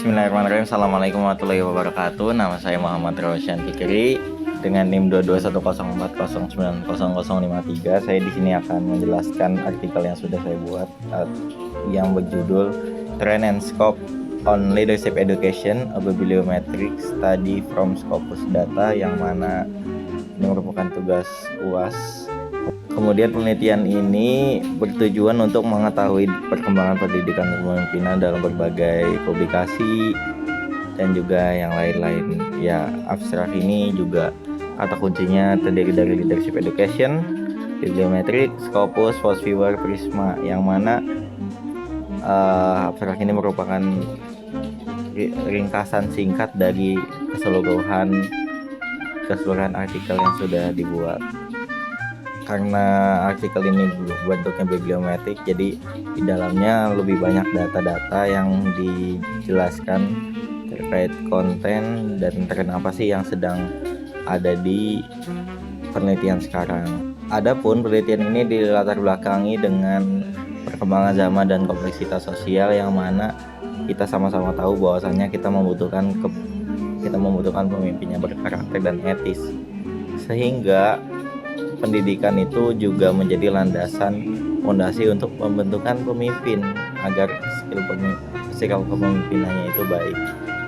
Bismillahirrahmanirrahim. Assalamualaikum warahmatullahi wabarakatuh. Nama saya Muhammad Rosyan Fikri dengan NIM 22104090053. Saya di sini akan menjelaskan artikel yang sudah saya buat yang berjudul Trend and Scope on Leadership Education, a Bibliometric Study from Scopus Data, yang mana ini merupakan tugas UAS. Kemudian penelitian ini bertujuan untuk mengetahui perkembangan pendidikan kepemimpinan dalam berbagai publikasi dan juga yang lain-lain. Ya, abstrak ini juga kata kuncinya terdiri dari Leadership Education, Bibliometric, Scopus, Fosviewer, Prisma, yang mana abstrak ini merupakan ringkasan singkat dari keseluruhan artikel yang sudah dibuat. Karena artikel ini bentuknya bibliometrik, jadi di dalamnya lebih banyak data-data yang dijelaskan terkait konten dan tren apa sih yang sedang ada di penelitian sekarang. Adapun penelitian ini dilatar belakangi dengan perkembangan zaman dan kompleksitas sosial, yang mana kita sama-sama tahu bahwasannya kita membutuhkan pemimpin yang berkarakter dan etis, sehingga pendidikan itu juga menjadi landasan fondasi untuk pembentukan pemimpin agar skill kepemimpinannya itu baik.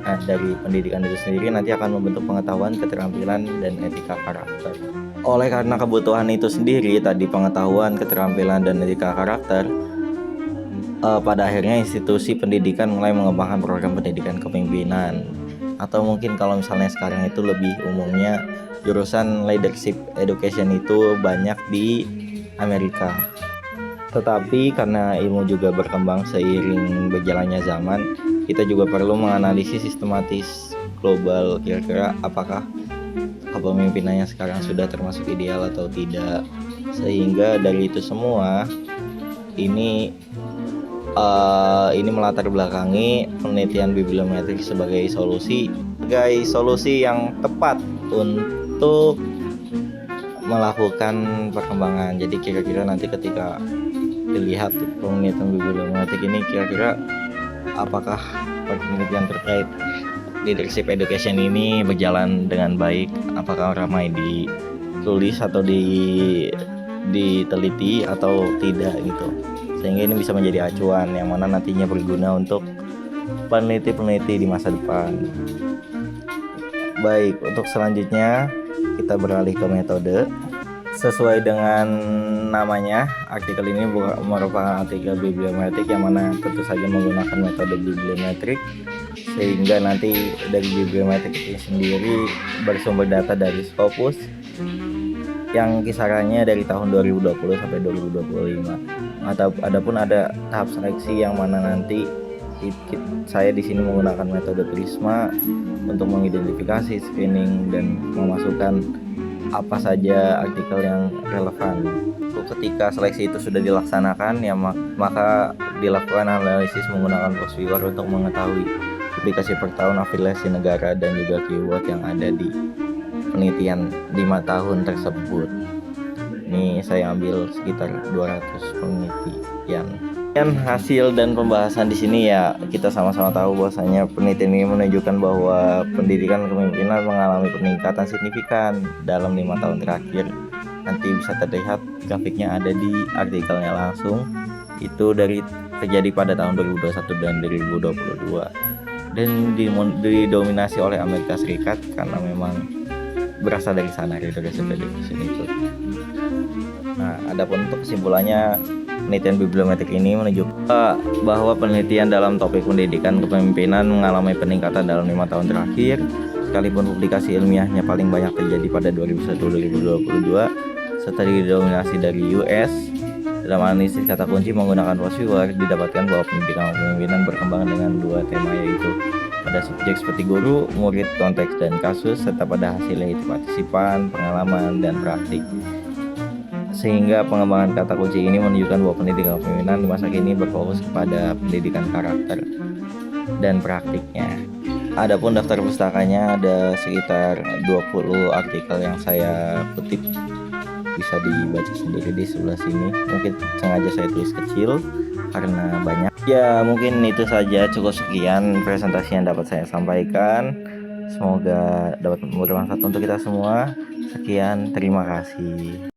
Nah, dari pendidikan itu sendiri nanti akan membentuk pengetahuan, keterampilan, dan etika karakter. Oleh karena kebutuhan itu sendiri tadi, pengetahuan, keterampilan, dan etika karakter, pada akhirnya institusi pendidikan mulai mengembangkan program pendidikan kepemimpinan, atau mungkin kalau misalnya sekarang itu lebih umumnya jurusan Leadership Education itu banyak di Amerika. Tetapi karena ilmu juga berkembang seiring berjalannya zaman, kita juga perlu menganalisis sistematis global, kira-kira apakah kepemimpinannya sekarang sudah termasuk ideal atau tidak. Sehingga dari itu semua ini melatar belakangi penelitian bibliometrik sebagai solusi yang tepat untuk melakukan perkembangan. Jadi kira-kira nanti ketika dilihat penelitian bibliometrik ini, kira-kira apakah penelitian terkait leadership education ini berjalan dengan baik, apakah ramai ditulis atau diteliti atau tidak gitu, sehingga ini bisa menjadi acuan yang mana nantinya berguna untuk peneliti-peneliti di masa depan. Baik, untuk selanjutnya kita beralih ke metode. Sesuai dengan namanya, artikel ini merupakan artikel bibliometrik yang mana tentu saja menggunakan metode bibliometrik, sehingga nanti dari bibliometrik ini sendiri bersumber data dari Scopus yang kisarannya dari tahun 2020 sampai 2025. Adapun ada tahap seleksi yang mana nanti saya di sini menggunakan metode Prisma untuk mengidentifikasi, screening, dan memasukkan apa saja artikel yang relevan. Ketika seleksi itu sudah dilaksanakan, ya maka dilakukan analisis menggunakan Fosviewer untuk mengetahui publikasi per tahun, afiliasi negara, dan juga keyword yang ada di penelitian 5 tahun tersebut. Ini saya ambil sekitar 200 penelitian. Dan hasil dan pembahasan di sini, ya kita sama-sama tahu bahwasanya penelitian ini menunjukkan bahwa pendidikan kepemimpinan mengalami peningkatan signifikan dalam 5 tahun terakhir. Nanti bisa terlihat grafiknya ada di artikelnya langsung. Itu terjadi pada tahun 2021 dan 2022, dan didominasi oleh Amerika Serikat karena memang berasal dari sana leadership education itu. Nah, adapun untuk kesimpulannya, penelitian bibliometrik ini menunjukkan bahwa penelitian dalam topik pendidikan kepemimpinan mengalami peningkatan dalam 5 tahun terakhir, sekalipun publikasi ilmiahnya paling banyak terjadi pada 2021-2022 serta didominasi dari US. Dalam analisis kata kunci menggunakan Fosviewer, didapatkan bahwa pendidikan kepemimpinan berkembang dengan 2 tema, yaitu pada subjek seperti guru, murid, konteks, dan kasus, serta pada hasil yaitu partisipan, pengalaman, dan praktik. Sehingga pengembangan kata kunci ini menunjukkan bahwa pendidikan kepemimpinan di masa kini berfokus kepada pendidikan karakter dan praktiknya. Adapun daftar pustakanya ada sekitar 20 artikel yang saya kutip, bisa dibaca sendiri di sebelah sini. Mungkin sengaja saya tulis kecil karena banyak. Ya, mungkin itu saja, cukup sekian presentasi yang dapat saya sampaikan. Semoga dapat bermanfaat untuk kita semua. Sekian, terima kasih.